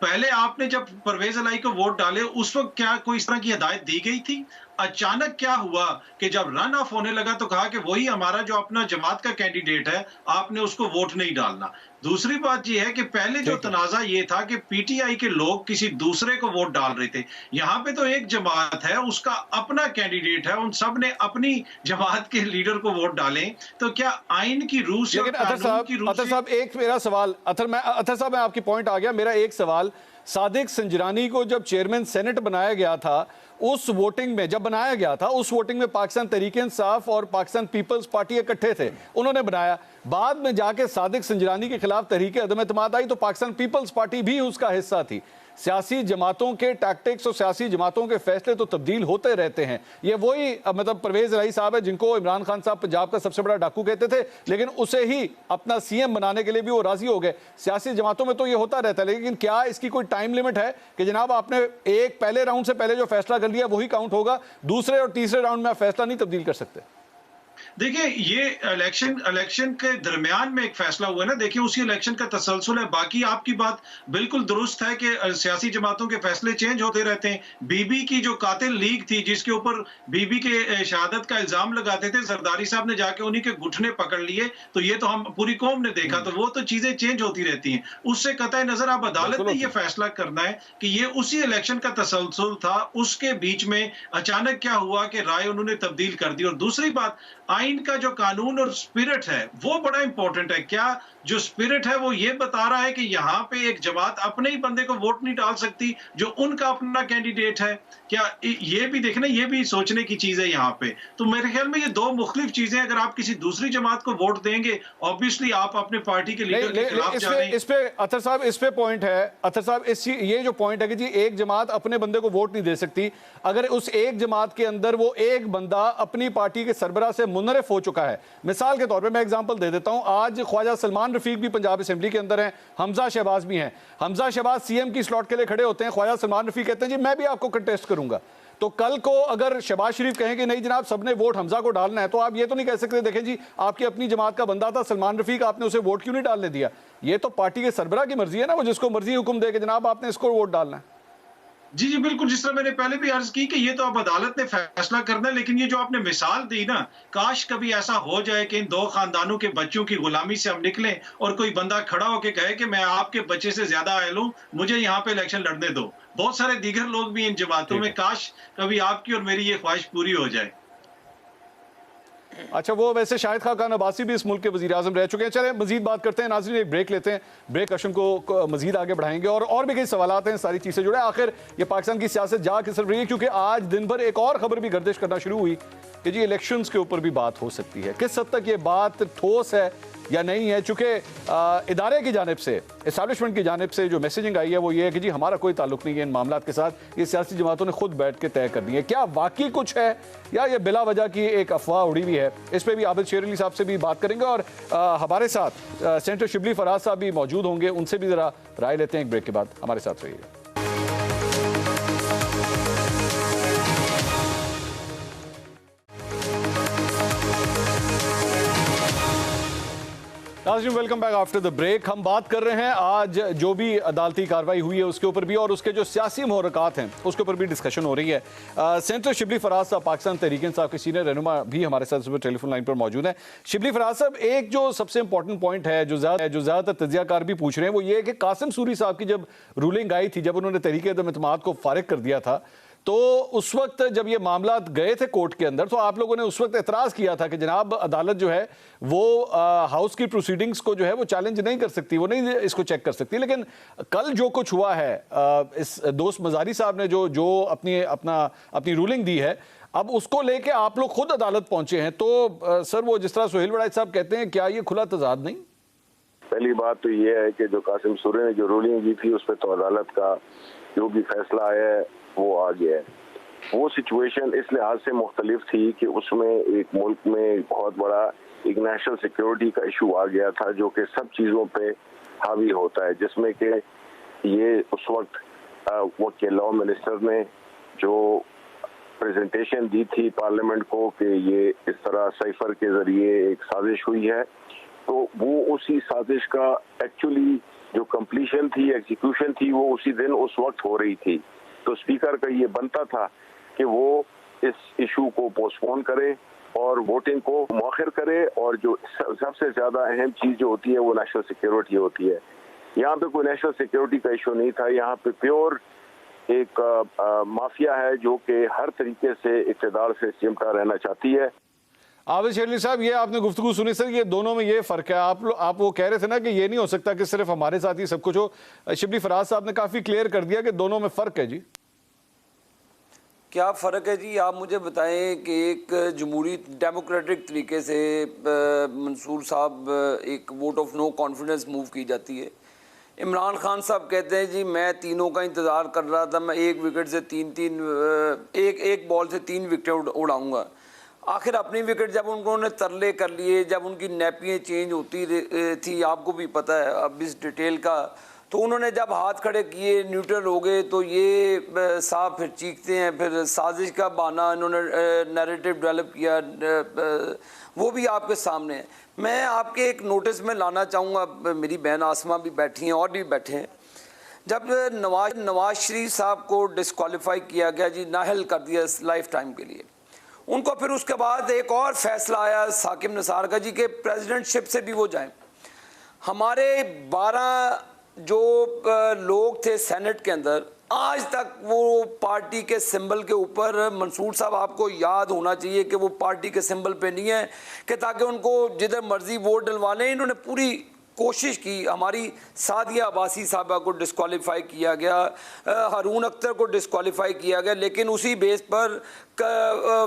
Speaker 7: पहले आपने जब परवेज इलाही को वोट डाले उस वक्त क्या कोई इस तरह की हिदायत दी गई थी? अचानक क्या हुआ कि जब रन ऑफ होने लगा तो कहा कि वही हमारा जो अपना जमात का कैंडिडेट है, आपने उसको वोट नहीं डालना। दूसरी बात यह है कि पहले जो तनाजा ये था कि पीटीआई के लोग किसी दूसरे को वोट डाल रहे थे, यहाँ पे तो एक जमात है, उसका अपना कैंडिडेट है, उन सब ने अपनी जमात के लीडर को वोट डाले, तो क्या आइन की रूह से?
Speaker 5: लेकिन अतर साहब एक मेरा सवाल, अतर साहब मैं आपकी पॉइंट आ गया, मेरा एक सवाल, सादिक संजरानी को जब चेयरमैन सेनेट बनाया गया था, उस वोटिंग में जब बनाया गया था, उस वोटिंग में पाकिस्तान तहरीक इंसाफ और पाकिस्तान पीपल्स पार्टी इकट्ठे थे, उन्होंने बनाया। बाद में जाके सादिक संजरानी के खिलाफ तहरीक अदम एतमाद आई तो पाकिस्तान पीपल्स पार्टी भी उसका हिस्सा थी। सियासी जमातों के टैक्टिक्स और सियासी जमातों के फैसले तो तब्दील होते रहते हैं। ये वही मतलब परवेज इलाही साहब है जिनको इमरान खान साहब पंजाब का सबसे बड़ा डाकू कहते थे, लेकिन उसे ही अपना सीएम बनाने के लिए भी वो राजी हो गए। सियासी जमातों में तो ये होता रहता है, लेकिन क्या इसकी कोई टाइम लिमिट है कि जनाब आपने एक पहले राउंड से पहले जो फैसला कर लिया वही काउंट होगा, दूसरे और तीसरे राउंड में आप फैसला नहीं तब्दील कर सकते?
Speaker 7: देखिए ये इलेक्शन के दरमियान में एक फैसला हुआ ना, देखिए उसी इलेक्शन का तसलसल है। बाकी आपकी बात बिल्कुल दुरुस्त है कि सियासी जमातों के फैसले चेंज होते रहते हैं। बीबी की जो कातिल लीग थी जिसके ऊपर बीबी के शहादत का इल्जाम लगाते थे, जरदारी साहब ने जाके उन्हीं के घुटने पकड़ लिए, तो ये तो हम पूरी कौम ने देखा, तो वो तो चीजें चेंज होती रहती हैं। उससे कतई नजर अब अदालत ने यह फैसला करना है कि ये उसी इलेक्शन का तसलसल था, उसके बीच में अचानक क्या हुआ कि राय उन्होंने तब्दील कर दी। और दूसरी बात, आइन का जो कानून और स्पिरिट है वो बड़ा इंपॉर्टेंट है। क्या जो स्पिरिट है वो ये बता रहा है कि यहाँ पे एक जमात अपने ही बंदे को वोट नहीं डाल सकती जो उनका अपना कैंडिडेट है? क्या ये भी देखना, ये भी सोचने की चीज है यहाँ पे। तो मेरे ख्याल में ये दो मुख्तलिफ चीजें, अगर आप किसी दूसरी जमात को वोट देंगे ऑब्वियसली आप अपने पार्टी के लीडर के खिलाफ जा रहे हैं।
Speaker 5: इस पे अतर साहब, इस पे पॉइंट है अतर साहब, ये जो पॉइंट है कि जी एक जमात अपने बंदे को वोट नहीं दे सकती, अगर उस एक जमात के अंदर वो एक बंदा अपनी पार्टी के सरबराह से मुनरिफ हो चुका है। मिसाल के तौर पे मैं एग्जांपल दे देता हूं, आज ख्वाजा सलमान रफीक भी पंजाब असेंबली के अंदर हैं, हमजा शहबाज भी हैं। हमजा शहबाज सीएम की स्लॉट के लिए खड़े होते हैं, ख्वाजा सलमान रफीक कहते हैं जी मैं भी आपको कंटेस्ट करूंगा। तो कल को अगर शहबाज शरीफ कहें कि नहीं जनाब सबने वोट हमजा को डालना है, तो आप ये तो नहीं कह सकते देखें जी आपकी अपनी जमात का बंदा था सलमान रफीक, आपने उसे वोट क्यों नहीं डालने दिया। ये तो पार्टी के सरबराह की मर्जी है ना, वो जिसको मर्जी हुक्म दे कि जनाब आपने इसको वोट डालना है।
Speaker 7: जी जी बिल्कुल, जिस तरह मैंने पहले भी अर्ज की कि ये तो अब अदालत ने फैसला करना है, लेकिन ये जो आपने मिसाल दी ना, काश कभी ऐसा हो जाए कि इन दो खानदानों के बच्चों की गुलामी से हम निकलें और कोई बंदा खड़ा होकर कहे कि मैं आपके बच्चे से ज्यादा अहल हूं, मुझे यहाँ पे इलेक्शन लड़ने दो। बहुत सारे दीगर लोग भी इन जमातों में, काश कभी आपकी और मेरी ये ख्वाहिश पूरी हो जाए।
Speaker 5: अच्छा, वो वैसे शाहिद खान अब्बासी भी इस मुल्क के वज़ीर आज़म रह चुके हैं। चले मजीद बात करते हैं नाज़रीन, एक ब्रेक लेते हैं। ब्रेक अशम को मजीद आगे बढ़ाएंगे और भी कई सवालात हैं, सारी चीज़ें जुड़े। आखिर ये पाकिस्तान की सियासत जा किस तरफ रही है, क्योंकि आज दिन भर एक और खबर भी गर्दिश करना शुरू हुई कि जी इलेक्शंस के ऊपर भी बात हो सकती है। किस हद तक ये बात ठोस है या नहीं है, चूंकि इदारे की जानिब से, इस्टेब्लिशमेंट की जानिब से जो मैसेजिंग आई है वो ये है कि जी हमारा कोई ताल्लुक नहीं है इन मामलात के साथ, ये सियासी जमातों ने खुद बैठ के तय करनी है। क्या वाकई कुछ है या ये बिला वजह की एक अफवाह उड़ी हुई है? इस पर भी आबिद शेर अली साहब से भी बात करेंगे और हमारे साथ सेनेटर शिबली फराज साहब भी मौजूद होंगे, उनसे भी ज़रा राय लेते हैं एक ब्रेक के बाद। हमारे साथ रहिएगा। नाज़रीन, welcome back after the break. हम बात कर रहे हैं आज जो भी अदालती कार्रवाई हुई है उसके ऊपर भी, और उसके जो सियासी मुहर्रकात हैं उसके ऊपर भी डिस्कशन हो रही है। सेनेटर शिबली फराज साहब, पाकिस्तान तहरीक इंसाफ के सीनियर रहनुमा, भी हमारे साथ सुबह टेलीफोन लाइन पर मौजूद है। शिबली फराज साहब, एक जो सबसे इंपॉर्टेंट पॉइंट है जो ज़्यादातर तजियाकार भी पूछ रहे हैं वो ये है कि कासिम सूरी साहब की जब रूलिंग आई थी, जब उन्होंने तहरीक अदम-ए-एतमाद को फारिग कर दिया था, तो उस वक्त जब ये मामला गए थे कोर्ट के अंदर, तो आप लोगों ने उस वक्त एतराज़ किया था कि जनाब अदालत जो है वो हाउस की प्रोसीडिंग्स को जो है वो चैलेंज नहीं कर सकती, वो नहीं इसको चेक कर सकती। लेकिन कल जो कुछ हुआ है, इस दोस्त मजारी साहब ने जो अपनी रूलिंग दी है, अब उसको लेके आप लोग खुद अदालत पहुंचे हैं, तो सर वो जिस तरह सोहेल वड़ाई साहब कहते हैं, क्या ये खुला तजाद नहीं?
Speaker 10: पहली बात तो ये है कि जो कासिम सूरी ने जो रूलिंग दी थी उस पर तो अदालत का जो भी फैसला आया है वो आ गया है। वो सिचुएशन इस लिहाज से मुख्तलिफ थी कि उसमें एक मुल्क में बहुत बड़ा एक नेशनल सिक्योरिटी का इशू आ गया था जो कि सब चीज़ों पे हावी होता है, जिसमें कि ये उस वक्त वो के लॉ मिनिस्टर ने जो प्रेजेंटेशन दी थी पार्लियामेंट को कि ये इस तरह साइफर के ज़रिए एक साजिश हुई है, तो वो उसी साजिश का एक्चुअली जो कंप्लीशन थी, एग्जीक्यूशन थी, वो उसी दिन उस वक्त हो रही थी। तो स्पीकर का ये बनता था कि वो इस इशू को पोस्टपोन करे और वोटिंग को मौखिर करे, और जो सबसे ज़्यादा अहम चीज़ जो होती है वो नेशनल सिक्योरिटी होती है। यहाँ पे कोई नेशनल सिक्योरिटी का इशू नहीं था, यहाँ पे प्योर एक माफिया है जो कि हर तरीके से इक़्तिदार से चिमटा रहना चाहती है।
Speaker 5: आबिद शेर अली साहब, ये आपने गुफ्तगू सुनी सर, ये दोनों में ये फ़र्क है। आप वो कह रहे थे ना कि ये नहीं हो सकता कि सिर्फ हमारे साथ ही सब कुछ हो। शिबली फराज साहब ने काफ़ी क्लियर कर दिया कि दोनों में फ़र्क है। जी
Speaker 6: क्या फ़र्क है जी? आप मुझे बताएं कि एक जमहूरी डेमोक्रेटिक तरीके से मंसूर साहब एक vote of no confidence move की जाती है। इमरान खान साहब कहते हैं जी मैं तीनों का इंतज़ार कर रहा था, मैं एक विकेट से एक बॉल से 3 विकेट उड़ाऊँगा। आखिर अपनी विकेट जब उन्होंने तरले कर लिए, जब उनकी नैपियाँ चेंज होती थी, आपको भी पता है अब इस डिटेल का, तो उन्होंने जब हाथ खड़े किए, न्यूट्रल हो गए, तो ये साहब फिर चीखते हैं, फिर साजिश का बहाना इन्होंने नैरेटिव डेवलप किया, वो भी आपके सामने है। मैं आपके एक नोटिस में लाना चाहूँगा, मेरी बहन आसमा भी बैठी हैं और भी बैठे हैं, जब नवाज शरीफ साहब को डिस्क्वालीफाई किया गया जी, नाअहल कर दिया लाइफ टाइम के लिए, उनको फिर उसके बाद एक और फैसला आया साकिब निसार का जी के प्रेसिडेंटशिप से भी वो जाएं। हमारे 12 जो लोग थे सेनेट के अंदर, आज तक वो पार्टी के सिंबल के ऊपर, मंसूर साहब आपको याद होना चाहिए कि वो पार्टी के सिंबल पे नहीं है कि ताकि उनको जिधर मर्जी वोट डलवा लें। इन्होंने पूरी कोशिश की, हमारी सादिया अब्बासी साहबा को डिस्क्वालीफाई किया गया, हारून अख्तर को डिस्क्वालीफाई किया गया, लेकिन उसी बेस पर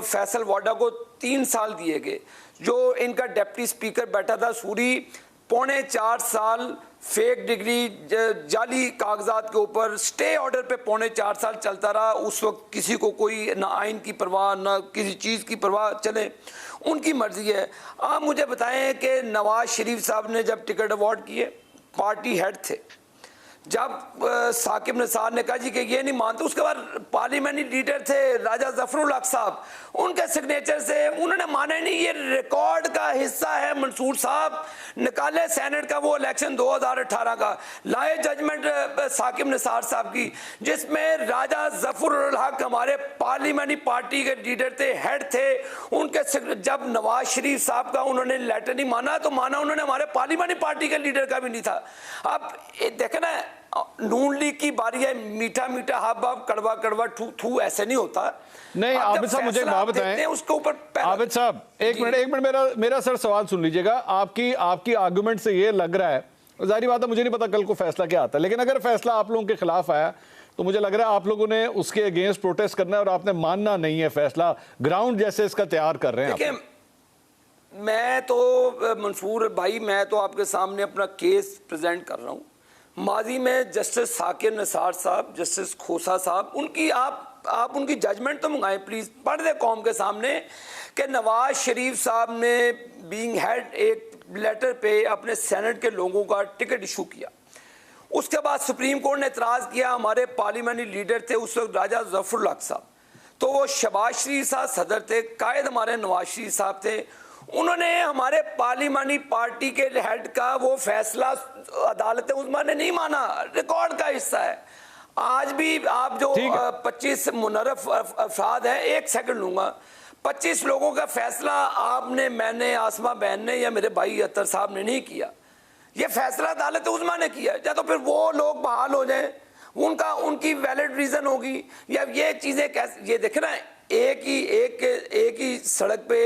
Speaker 6: फैसल वाडा को 3 साल दिए गए। जो इनका डिप्टी स्पीकर बैठा था सूरी, 4.25 साल फेक डिग्री, जाली कागजात के ऊपर स्टे ऑर्डर पे 4.25 साल चलता रहा। उस वक्त किसी को कोई ना आइन की परवाह ना किसी चीज़ की परवाह, चले उनकी मर्जी है। आप मुझे बताएं कि नवाज शरीफ साहब ने जब टिकट अवार्ड किए, पार्टी हेड थे, जब साकिब निसार ने कहा जी कि ये नहीं मानते, उसके बाद पार्लियामेंट्री लीडर थे राजा जफरुल हक साहब, उनके सिग्नेचर से उन्होंने माना ही नहीं। ये रिकॉर्ड का हिस्सा है। मंसूर साहब निकाले सेनेट का वो इलेक्शन 2018 का, लाए जजमेंट साकिब निसार साहब की, जिसमें राजा जफरुल हक हमारे पार्लियामेंट्री पार्टी के लीडर थे, हेड थे। उनके जब नवाज शरीफ साहब का उन्होंने लेटर नहीं माना तो माना उन्होंने हमारे पार्लियामेंट्री पार्टी के लीडर का भी नहीं था। अब देखे ना, नून लीग की बारी है, मीठा मीठा हब हब, कड़वा कड़वा थू थू, ऐसे नहीं होता।
Speaker 5: नहीं आबिद साहब, मुझे एक बात बताएं,
Speaker 6: उसके ऊपर
Speaker 5: आबिद साहब एक मिनट मेरा सर सवाल सुन लीजिएगा। आपकी आर्गुमेंट से ये लग रहा है, जाहिर बात है मुझे नहीं पता कल को फैसला क्या आता है, लेकिन अगर फैसला आप लोगों के खिलाफ आया तो मुझे लग रहा है आप लोगों ने उसके अगेंस्ट प्रोटेस्ट करना है और आपने मानना नहीं है फैसला, ग्राउंड जैसे इसका तैयार कर रहे हैं।
Speaker 6: मैं तो मंसूर भाई, मैं तो आपके सामने अपना केस प्रेजेंट कर रहा हूँ। माजी में जस्टिस साकिब निसार साहब, जस्टिस खोसा साहब, उनकी आप उनकी जजमेंट तो मंगाएं प्लीज, पढ़ दे कौम के सामने कि नवाज शरीफ साहब ने बीइंग हेड एक लेटर पे अपने सेनेट के लोगों का टिकट इशू किया। उसके बाद सुप्रीम कोर्ट ने एतराज किया। हमारे पार्लियामेंट्री लीडर थे उस वक्त राजा जफरुल हक साहब, तो वो शहबाज शरीफ साहब सदर थे, कायद हमारे नवाज शरीफ साहब थे। उन्होंने हमारे पार्लियामेंट्री पार्टी के हेड का वो फैसला अदालत उस्मा ने नहीं माना, रिकॉर्ड का हिस्सा है। आज भी आप जो 25 मुनर्रफ अफराद हैं, एक सेकंड लूंगा, 25 लोगों का फैसला आपने, मैंने, आसमा बहन ने या मेरे भाई अतर साहब ने नहीं किया, ये फैसला अदालत उस्मा ने किया। या तो फिर वो लोग बहाल हो जाएं, उनकी वैलिड रीजन होगी, या ये चीजें कैसे, ये देखे ना, एक ही सड़क पे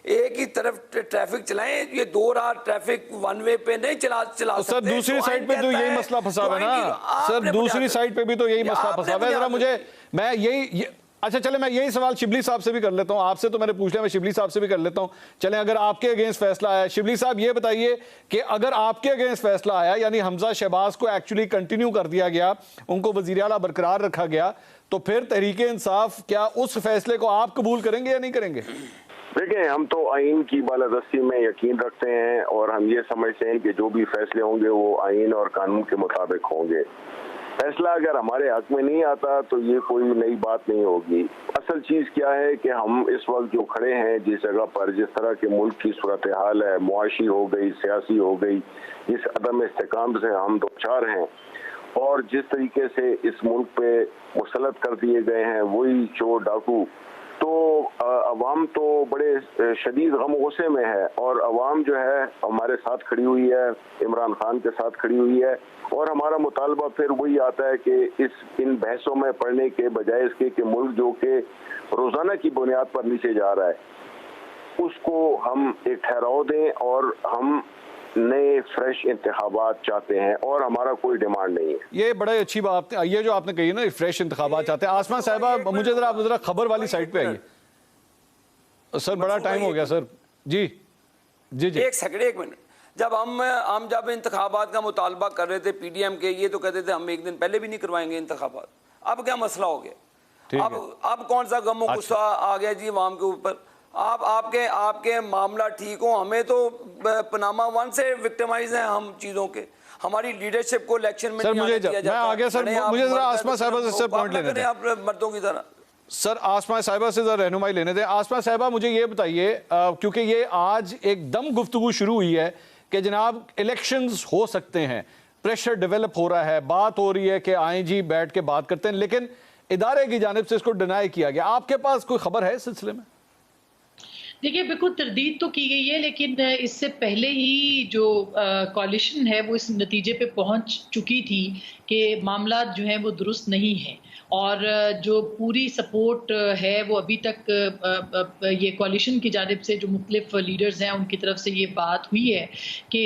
Speaker 6: एक ही तरफ ट्रैफिक चलाएं, ये दो राह ट्रैफिक वन वे पे नहीं चला
Speaker 5: तो सर दूसरी साइड पे तो यही मसला फंसा है ना सर, दूसरी साइड पे भी तो यही मसला फंसा है। जरा मैं यही अच्छा चले, मैं यही सवाल शिबली साहब से भी कर लेता हूं, आपसे तो मैंने पूछ लिया, मैं शिबली साहब से भी कर लेता हूं। चलें, अगर आपके अगेंस्ट फैसला आया, शिबली साहब ये बताइए कि अगर आपके अगेंस्ट फैसला आया, यानी हमजा शहबाज को एक्चुअली कंटिन्यू कर दिया गया, उनको वजीर आला बरकरार रखा गया, तो फिर तहरीक इंसाफ क्या उस फैसले को आप कबूल करेंगे या नहीं करेंगे?
Speaker 10: देखें, हम तो आइन की बालादस्ती में यकीन रखते हैं और हम ये समझते हैं कि जो भी फैसले होंगे वो आइन और कानून के मुताबिक होंगे। फैसला अगर हमारे हक में नहीं आता तो ये कोई नई बात नहीं होगी। असल चीज़ क्या है कि हम इस वक्त जो खड़े हैं जिस जगह पर, जिस तरह के मुल्क की सूरत हाल है, मुआशी हो गई, सियासी हो गई, इस अदम इस्तेकाम से हम दो चार हैं, और जिस तरीके से इस मुल्क पे मुसलत कर दिए गए हैं वही चोर डाकू, तो अवाम तो बड़े शदीद गम गुस्से में है। और अवाम जो है हमारे साथ खड़ी हुई है, इमरान खान के साथ खड़ी हुई है, और हमारा मुतालबा फिर वही आता है कि इन बहसों में पढ़ने के बजाय इसके कि मुल्क जो कि रोज़ाना की बुनियाद पर नीचे जा रहा है, उसको हम एक ठहराव दें और हम नए फ्रेश इंतखाबात चाहते हैं, और हमारा कोई डिमांड नहीं है।
Speaker 5: ये बड़ा अच्छी बात है, ये जो आपने कही है ना, फ्रेश इंतखाबात चाहते हैं। आसमा साहिबा, मुझे जरा खबर वाली साइड पे आइए सर, बड़ा टाइम हो गया सर। जी जी जी,
Speaker 6: एक सेकंड, एक मिनट। जब हम जब इंतखाबात का मुतालबा कर रहे थे पीडीएम के, ये तो कहते थे हम एक दिन पहले भी नहीं करवाएंगे इंतखाबात। अब क्या मसला हो गया? अब कौन सा गम गुस्सा आ गया जी अवाम के ऊपर? आपके मामला ठीक हो, हमें तो पनामा वन से विक्टिमाइज हैं हम चीजों के। हमारी लीडरशिप को इलेक्शन में
Speaker 5: सर मुझे जरा आसमा साहिबा से सर पॉइंट लेने दें,
Speaker 6: आप मर्दों की तरह।
Speaker 5: सर आसमा साहिबा से जरा रहनुमाई लेने दें। आसमा साहिबा, मुझे ये बताइए, क्योंकि ये आज एकदम गुफ्तगू शुरू हुई है कि जनाब इलेक्शंस हो सकते हैं, प्रेशर डेवलप हो रहा है, बात हो रही है कि आए जी बैठ के बात करते हैं, लेकिन इदारे की जानिब से इसको डिनाई किया गया। आपके पास कोई खबर है इस सिलसिले में?
Speaker 11: देखिए, बिल्कुल तरदीद तो की गई है, लेकिन इससे पहले ही जो कॉलिशन है वो इस नतीजे पे पहुंच चुकी थी कि मामला जो है वो दुरुस्त नहीं है, और जो पूरी सपोर्ट है वो अभी तक ये कॉलिशन की जानिब से जो मुख्तलिफ लीडर्स हैं उनकी तरफ से ये बात हुई है कि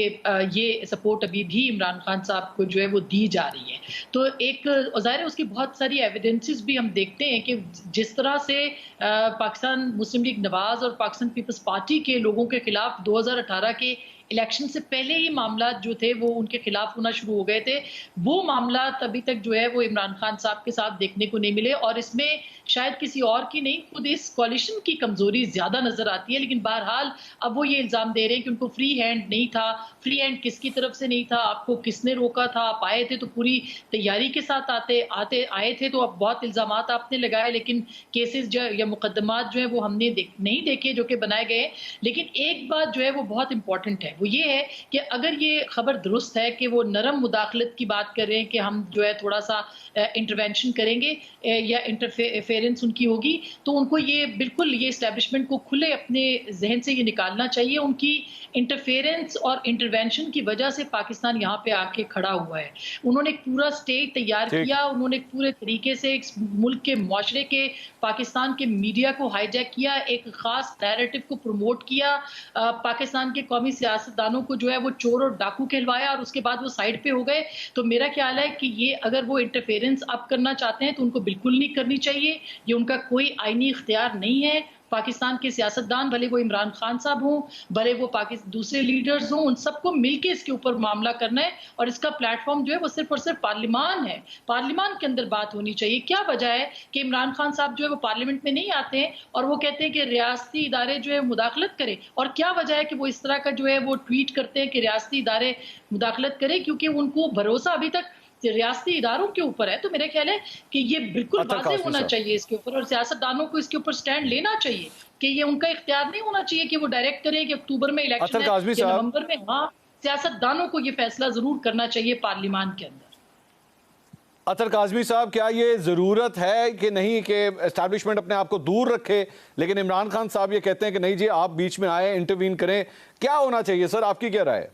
Speaker 11: ये सपोर्ट अभी भी इमरान खान साहब को जो है वो दी जा रही है। तो एक ज़ाहिर है उसकी बहुत सारी एविडेंसेस भी हम देखते हैं कि जिस तरह से पाकिस्तान मुस्लिम लीग नवाज और पाकिस्तान पीपल्स पार्टी के लोगों के खिलाफ 2018 के इलेक्शन से पहले ही मामला जो थे वो उनके खिलाफ होना शुरू हो गए थे। वो मामला अभी तक जो है वो इमरान खान साहब के साथ देखने को नहीं मिले, और इसमें शायद किसी और की नहीं, खुद इस कॉलिशन की कमजोरी ज्यादा नजर आती है। लेकिन बहरहाल अब वो ये इल्जाम दे रहे हैं कि उनको फ्री हैंड नहीं था। फ्री हैंड किसकी तरफ से नहीं था, आपको किसने रोका था? आप आए थे तो पूरी तैयारी के साथ आए थे, तो अब बहुत इल्जाम आपने लगाए, लेकिन केसेस या मुकदमात जो है वो हमने नहीं देखे जो कि बनाए गए। लेकिन एक बात जो है वो बहुत इंपॉर्टेंट है, वो ये है कि अगर ये खबर दुरुस्त है कि वो नरम मुदाखलत की बात कर रहे हैं कि हम जो है थोड़ा सा इंटरवेंशन करेंगे या इंटरफेरेंस उनकी होगी, तो उनको ये बिल्कुल ये इस्टेब्लिशमेंट को खुले अपने जहन से ये निकालना चाहिए। उनकी इंटरफेरेंस और इंटरवेंशन की वजह से पाकिस्तान यहाँ पे आके खड़ा हुआ है। उन्होंने एक पूरा स्टेज तैयार किया, उन्होंने पूरे तरीके से एक मुल्क के मुआशरे के, पाकिस्तान के मीडिया को हाईजैक किया, एक खास नैरेटिव को प्रमोट किया, पाकिस्तान के कौमी सियासतदानों को जो है वो चोर और डाकू कहलवाया, और उसके बाद वो साइड पे हो गए। तो मेरा ख्याल है कि ये अगर वो इंटरफेरेंस अब करना चाहते हैं तो उनको बिल्कुल नहीं करनी चाहिए। ये उनका कोई आईनी इख्तियार नहीं है। पाकिस्तान के सियासतदान, भले वो इमरान खान साहब हों, भले वो दूसरे लीडर्स हों, उन सबको मिलके इसके ऊपर मामला करना है, और इसका प्लेटफॉर्म जो है वो सिर्फ और सिर्फ पार्लियामान है। पार्लियामान के अंदर बात होनी चाहिए। क्या वजह है कि इमरान खान साहब जो है वो पार्लियामेंट में नहीं आते हैं और वो कहते हैं कि रियासती इदारे जो है मुदाखलत करें, और क्या वजह है कि वो इस तरह का जो है वो ट्वीट करते हैं कि रियासती इदारे मुदाखलत करें? क्योंकि उनको भरोसा अभी तक रियासती इदारों के ऊपर है। तो मेरा ख्याल है कि ये बिल्कुल वाज़ेह होना चाहिए इसके ऊपर, और सियासतदानों को इसके ऊपर स्टैंड लेना चाहिए कि ये उनका इख्तियार नहीं होना चाहिए कि वो डायरेक्ट करें कि अक्टूबर में इलेक्शन है या नवंबर में। हाँ, सियासतदानों को ये फैसला जरूर करना चाहिए पार्लियामान के अंदर।
Speaker 5: अतर काज़मी साहब, क्या ये ज़रूरत है कि नहीं कि एस्टैब्लिशमेंट अपने आप को दूर रखे, लेकिन इमरान खान साहब ये कहते हैं कि नहीं जी आप बीच में आए, इंटरवीन करें? क्या होना चाहिए सर, आपकी क्या राय है?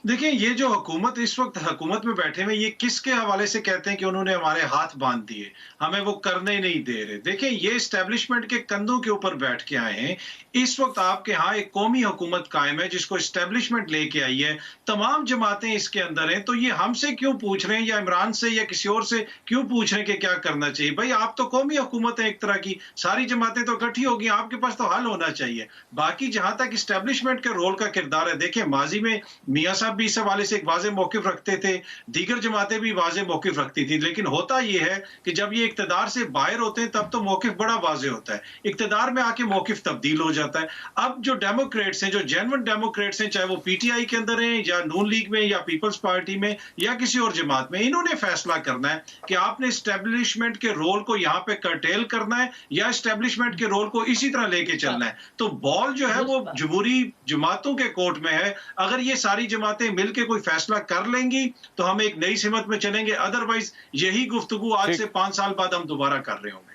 Speaker 7: देखिए, ये जो हुकूमत इस वक्त हुकूमत में बैठे हुए, ये किसके हवाले से कहते हैं कि उन्होंने हमारे हाथ बांध दिए, हमें वो करने ही नहीं दे रहे? देखिए, ये एस्टेब्लिशमेंट के कंधों के ऊपर बैठ के आए हैं। इस वक्त आपके यहाँ एक कौमी हुकूमत कायम है जिसको एस्टेब्लिशमेंट लेके आई है, तमाम जमातें इसके अंदर हैं। तो ये हमसे क्यों पूछ रहे हैं, या इमरान से या किसी और से क्यों पूछ रहे हैं कि क्या करना चाहिए? भाई, आप तो कौमी हुकूमत है एक तरह की, सारी जमातें तो इकट्ठी होगी, आपके पास तो हल होना चाहिए। बाकी जहां तक एस्टेब्लिशमेंट के रोल का किरदार है, देखिए माजी में मियां साहब भी इस हवाले से एक वाज़ेह मौक़िफ़ रखते थे, दीगर जमातें भी वाज़ेह मौक़िफ़ रखती थी, लेकिन होता यह है कि जब ये इक़्तिदार से बाहर होते हैं तब तो मौक़िफ़ बड़ा वाज़ेह होता है, इक़्तिदार में आके मौक़िफ़ तब्दील हो जाता है। अब जो डेमोक्रेट्स हैं, जो जेन्युइन डेमोक्रेट्स हैं, चाहे वो पीटीआई के अंदर हैं या नून लीग में या पीपल्स पार्टी में या किसी और जमात में, इन्होंने फैसला करना है कि आपने एस्टेब्लिशमेंट के रोल को यहाँ पे कर्टेल करना है या एस्टेब्लिशमेंट के रोल को इसी तरह लेके चलना है। तो बॉल जो है वो जमहूरी जमातों के कोर्ट में है। अगर ये सारी जमातें मिलकर कोई फैसला कर लेंगी तो हम एक नई सिमत में चलेंगे, अदरवाइज यही गुफ्तगू आज से 5 साल बाद हम दोबारा कर रहे होंगे।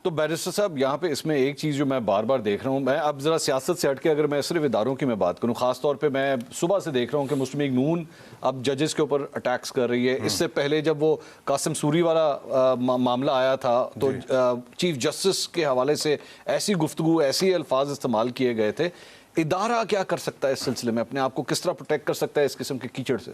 Speaker 5: तो बैरिस्टर साहब, यहाँ पे इसमें एक चीज़ जो मैं बार बार देख रहा हूँ, मैं अब ज़रा सियासत से हटके अगर मैं सिर्फ इदारों की मैं बात करूँ, ख़ास तौर पे मैं सुबह से देख रहा हूँ कि मुस्लिम लीग नून अब जजेस के ऊपर अटैक्स कर रही है। इससे पहले जब वो कासिम सूरी वाला मामला आया था तो चीफ जस्टिस के हवाले से ऐसी गुफ्तगू, ऐसी अल्फाज इस्तेमाल किए गए थे। इदारा क्या कर सकता है इस सिलसिले में, अपने आप को किस तरह प्रोटेक्ट कर सकता है इस किस्म के कीचड़ से?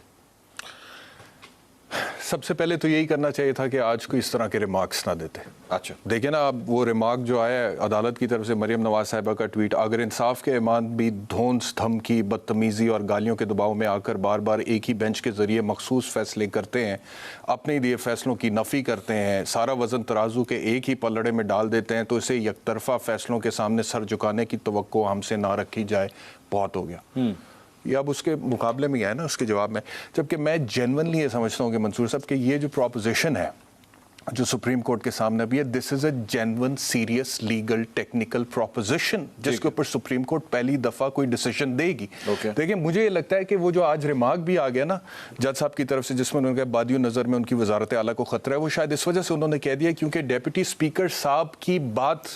Speaker 8: सबसे पहले तो यही करना चाहिए था कि आज को इस तरह के रिमार्क्स ना देते।
Speaker 5: अच्छा,
Speaker 8: देखिए ना, अब वो रिमार्क जो आया है अदालत की तरफ से, मरियम नवाज साहिबा का ट्वीट, अगर इंसाफ के ईमान भी धौंस, धमकी, बदतमीज़ी और गालियों के दबाव में आकर बार बार एक ही बेंच के जरिए मखसूस फैसले करते हैं, अपने दिए फैसलों की नफ़ी करते हैं, सारा वजन तराजू के एक ही पलड़े में डाल देते हैं, तो इसे यकतरफा फैसलों के सामने सर झुकाने की तवक्को हमसे ना रखी जाए। बहुत हो गया। ये अब उसके मुकाबले में है ना, उसके जवाब में, जबकि मैं जेन्युइनली ये समझता हूँ कि मंसूर साहब कि ये जो प्रोपोजिशन है जो सुप्रीम कोर्ट के सामने भी है, this is a genuine serious legal technical proposition जिसके ऊपर सुप्रीम कोर्ट पहली दफा कोई डिसीजन देगी। देखिए, मुझे ये लगता है कि वो जो आज रिमार्क भी आ गया ना जज साहब की तरफ से, जिसमें उन्होंने कहा बादियों नज़र में उनकी वजारत आला को खतरा है, वो शायद इस वजह से उन्होंने कह दिया क्योंकि डेप्यूटी स्पीकर साहब की बात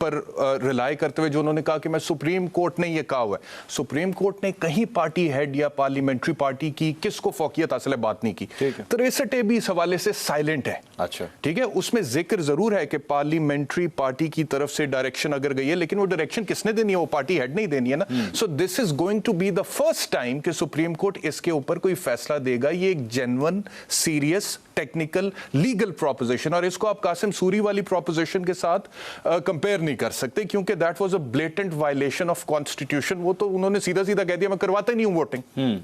Speaker 8: पर रिलाई करते हुए जो उन्होंने कहा कि मैं सुप्रीम कोर्ट ने ये कहा हुआ है। सुप्रीम कोर्ट ने कहीं पार्टी हेड या पार्लियामेंट्री पार्टी की किसको फौकियत हासिल है बात नहीं की। 63 भी इस हवाले से साइलेंट है।
Speaker 5: अच्छा,
Speaker 8: ठीक है, उसमें जिक्र जरूर है कि पार्लियामेंट्री पार्टी की तरफ से डायरेक्शन अगर गई है, लेकिन वो डायरेक्शन किसने देनी है? वो पार्टी हेड नहीं देनी है ना। So this is going to be the first time कि सुप्रीम कोर्ट इसके ऊपर कोई फैसला देगा। ये एक genuine serious technical legal proposition, और इसको आप कासिम सूरी वाली प्रोपोजिशन के साथ कंपेयर नहीं कर सकते, क्योंकि that was a blatant violation of constitution. वो तो उन्होंने सीधा सीधा कह दिया मैं करवाता ही नहीं हूं वोटिंग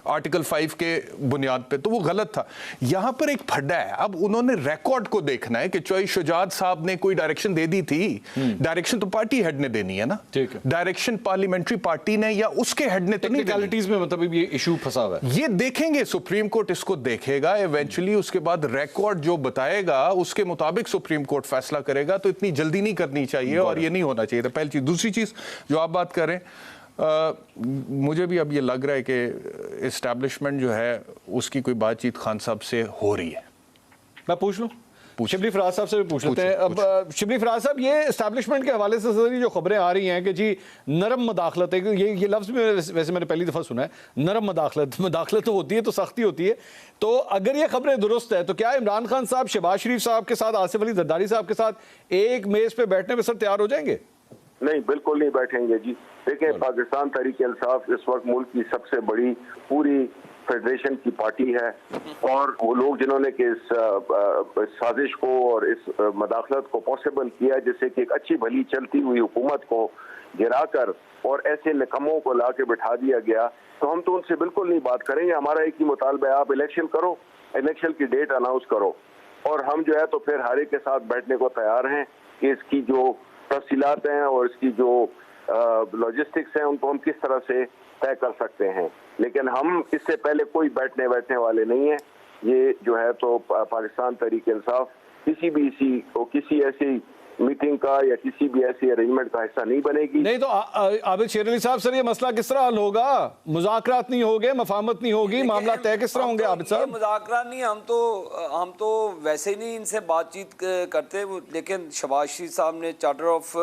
Speaker 8: आर्टिकल 5 के बुनियाद पे, तो वो गलत था। यहां पर एक फड्डा है, अब उन्होंने रिकॉर्ड को देखना है कि चॉइस शुजात साहब ने कोई डायरेक्शन दे दी थी। डायरेक्शन तो पार्टी हेड ने देनी है ना,
Speaker 5: ठीक है।
Speaker 8: डायरेक्शन पार्लियामेंट्री पार्टी ने या उसके हेड ने तो नहीं देनी।
Speaker 5: में मतलब ये इशू फंसा हुआ है,
Speaker 8: ये देखेंगे, सुप्रीम कोर्ट इसको देखेगा इवेंचुअली, उसके बाद रिकॉर्ड जो बताएगा उसके मुताबिक सुप्रीम कोर्ट फैसला करेगा। तो इतनी जल्दी नहीं करनी चाहिए और ये नहीं होना चाहिए था, पहली चीज। दूसरी चीज जो आप बात कर रहे हैं, मुझे भी अब ये लग रहा है कि इस्टेब्लिशमेंट जो है उसकी कोई बातचीत खान साहब से हो रही है।
Speaker 5: मैं पूछ लूं, शिबली फराज साहब से भी पूछ लेते हैं। अब शिबली फराज साहब, ये एस्टैब्लिशमेंट के हवाले से जो खबरें आ रही हैं कि जी नरम मदाखलत है, ये लफ्ज़ भी वैसे मैंने पहली दफ़ा सुना है, नरम मदाखलत तो होती है तो सख्ती होती है। तो अगर ये खबरें दुरुस्त है तो क्या इमरान खान साहब शहबाज शरीफ साहब के साथ, आसिफ अली जरदारी साहब के साथ एक मेज़ पे बैठने पर सर तैयार हो जाएंगे?
Speaker 10: नहीं, बिल्कुल नहीं बैठेंगे जी। देखिए, पाकिस्तान तहरीक इंसाफ इस वक्त मुल्क की सबसे बड़ी पूरी फेडरेशन की पार्टी है, और वो लोग जिन्होंने कि इस साजिश को और इस मदाखलत को पॉसिबल किया, जिससे कि एक अच्छी भली चलती हुई हुकूमत को गिराकर और ऐसे निकम्मों को ला के बिठा दिया गया, तो हम तो उनसे बिल्कुल नहीं बात करेंगे। हमारा एक ही मुतालबा है, आप इलेक्शन करो, इलेक्शन की डेट अनाउंस करो, और हम जो है तो फिर हर एक के साथ बैठने को तैयार हैं कि इसकी जो तफसीलात हैं और इसकी जो लॉजिस्टिक्स हैं उनको हम किस तरह से तय कर सकते हैं। लेकिन हम इससे पहले कोई बैठने वाले नहीं हैं। ये जो है तो पाकिस्तान तहरीक इंसाफ किसी ऐसी मीटिंग का या किसी भी ऐसी अरेंजमेंट का हिस्सा नहीं बनेगी।
Speaker 5: नहीं तो आबिद शेर अली साहब, सर ये मसला किस तरह हल होगा? मुज़ाकरात नहीं होंगे, मफाहमत नहीं होगी, मामला तय किस तरह होंगे? आबिद साहब,
Speaker 6: मुज़ाकरात नहीं, हम तो वैसे ही नहीं इनसे बातचीत करते, लेकिन शहबाज शरीफ साहब ने charter of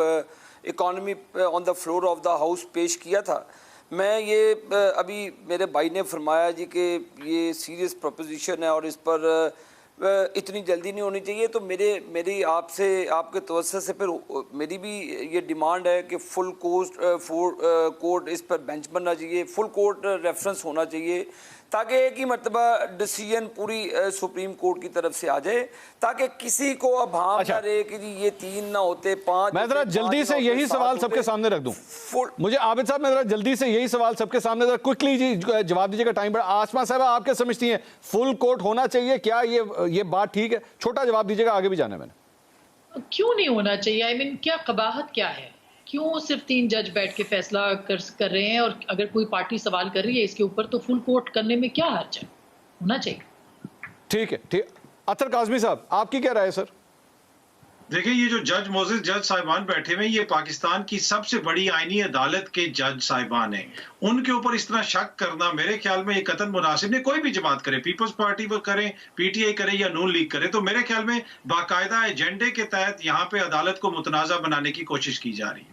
Speaker 6: economy on the floor of the house पेश किया था। मैं ये अभी मेरे भाई ने फरमाया जी कि ये सीरियस प्रोपोजिशन है और इस पर इतनी जल्दी नहीं होनी चाहिए, तो मेरी आपसे, आपके तवज्जो से फिर मेरी भी ये डिमांड है कि फुल कोर्ट इस पर बेंच बनना चाहिए, फुल कोर्ट रेफरेंस होना चाहिए, ताकि एक ही मरतबा डिसीजन पूरी सुप्रीम कोर्ट की तरफ से आ जाए, ताकि किसी को अब हाँ ना रहे कि जी ये 3 ना होते 5।
Speaker 5: मैं जरा जल्दी से यही सवाल सबके सामने रख दूं, मुझे आबिद साहब, मैं जरा जल्दी से यही सवाल सबके सामने जरा क्विकली जी जवाब दीजिएगा, टाइम बड़ा। आसमा साहब, आप क्या समझती हैं, फुल कोर्ट होना चाहिए क्या? ये बात ठीक है? छोटा जवाब दीजिएगा, आगे भी जाना है मैंने।
Speaker 11: क्यों नहीं होना चाहिए? आई मीन क्या कबाहत क्या है? क्यों सिर्फ 3 जज बैठ के फैसला कर रहे हैं? और अगर कोई पार्टी सवाल कर रही है इसके ऊपर तो फुल कोर्ट करने में क्या हर्ज है? होना चाहिए। ठीक है, ठीक। अतर काज़मी साहब, आपकी क्या राय है सर?
Speaker 7: देखिए, ये जो जज साहिबान बैठे हुए, ये पाकिस्तान की सबसे बड़ी आईनी अदालत के जज साहिबान हैं। उनके ऊपर इस तरह शक करना मेरे ख्याल में ये कतई मुनासिब नहीं। कोई भी जमात करे, पीपल्स पार्टी वो करे, पीटीआई करे या नून लीग करे, तो मेरे ख्याल में बाकायदा एजेंडे के तहत यहाँ पे अदालत को मुतनाज़ा बनाने की कोशिश की जा रही है।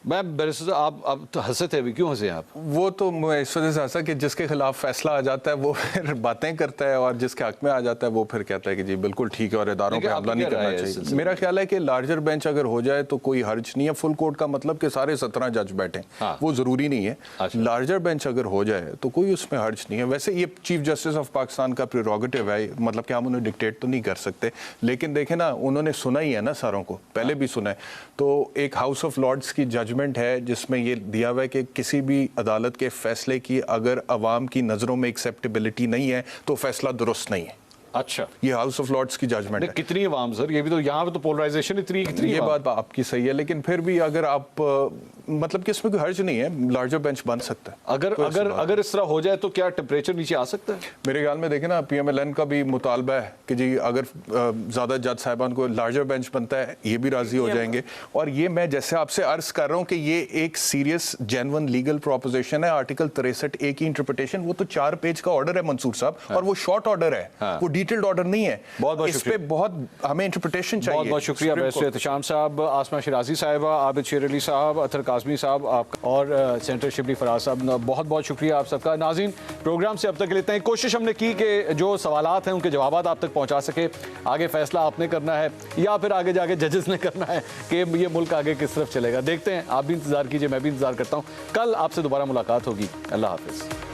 Speaker 5: मैं बैरिस्टर आप तो हंसे थे, अभी क्यों हंसे आप?
Speaker 8: वो तो मैं इस वजह से हंसा कि जिसके खिलाफ फैसला आ जाता है वो फिर बातें करता है, और जिसके हक में आ जाता है वो फिर कहता है कि जी बिल्कुल ठीक है और इदारों पे हमला नहीं करना चाहिए। मेरा ख्याल है कि लार्जर बेंच अगर हो जाए तो कोई हर्ज नहीं है। फुल कोर्ट का मतलब कि सारे 17 जज बैठे, वो जरूरी नहीं है। लार्जर बेंच अगर हो जाए तो कोई उसमें हर्ज नहीं है। वैसे ये चीफ जस्टिस ऑफ पाकिस्तान का प्रेरोगेटिव है, मतलब कि हम उन्हें डिक्टेट तो नहीं कर सकते, लेकिन देखें ना, उन्होंने सुना ही है ना सारों को, पहले भी सुना है। तो एक हाउस ऑफ लॉर्ड्स की जजमेंट है जिसमें ये दिया हुआ है कि किसी भी अदालत के फैसले की अगर अवाम की नजरों में एक्सेप्टेबिलिटी नहीं है तो फैसला दुरुस्त नहीं है।
Speaker 5: अच्छा,
Speaker 8: ये हाउस ऑफ लॉर्ड्स की जजमेंट है।
Speaker 5: कितनी अवाम सर, ये भी तो यहाँ पे तो पोलराइजेशन इतनी
Speaker 8: ये बात आपकी सही है, लेकिन फिर भी अगर आप मतलब कि इसमें कोई हर्ज नहीं है, लार्जर बेंच बन सकता है।
Speaker 5: अगर इस तरह हो जाए तो क्या टेम्परेचर नीचे आ सकता है?
Speaker 8: मेरे ख्याल में देखें ना, PMLN का भी मुतालबा है कि जी अगर ज्यादा जज साहिबान को लार्जर बेंच बनता है, ये भी राजी हो जाएंगे। और ये मैं जैसे आपसे अर्ज कर रहा हूँ कि ये एक सीरियस जेन्युइन लीगल प्रोपोजिशन है। आर्टिकल 63A की इंटरप्रिटेशन, वो तो 4 पेज का ऑर्डर है मंसूर साहब, और वो शॉर्ट ऑर्डर है, वो डिटेल्ड ऑर्डर नहीं है।
Speaker 5: बहुत
Speaker 8: इस पे बहुत हमें इंटरप्रिटेशन चाहिए।
Speaker 5: बहुत शुक्रिया बैरिस्टर एहतशाम साहब, आसमा शिराजी साहिबा, आबिद शेर अली साहब, अतर काज़मी साहब आपका, और सेनेटर शिबली फराज साहब, बहुत बहुत शुक्रिया आप सबका। नाज़रीन, प्रोग्राम से अब तक लेते हैं। कोशिश हमने की कि जो सवालात हैं उनके जवाब आप तक पहुंचा सके। आगे फैसला आपने करना है या फिर आगे जाके जजेस ने करना है कि ये मुल्क आगे किस तरफ चलेगा। देखते हैं, आप भी इंतजार कीजिए, मैं भी इंतजार करता हूँ। कल आपसे दोबारा मुलाकात होगी। अल्लाह हाफिज़।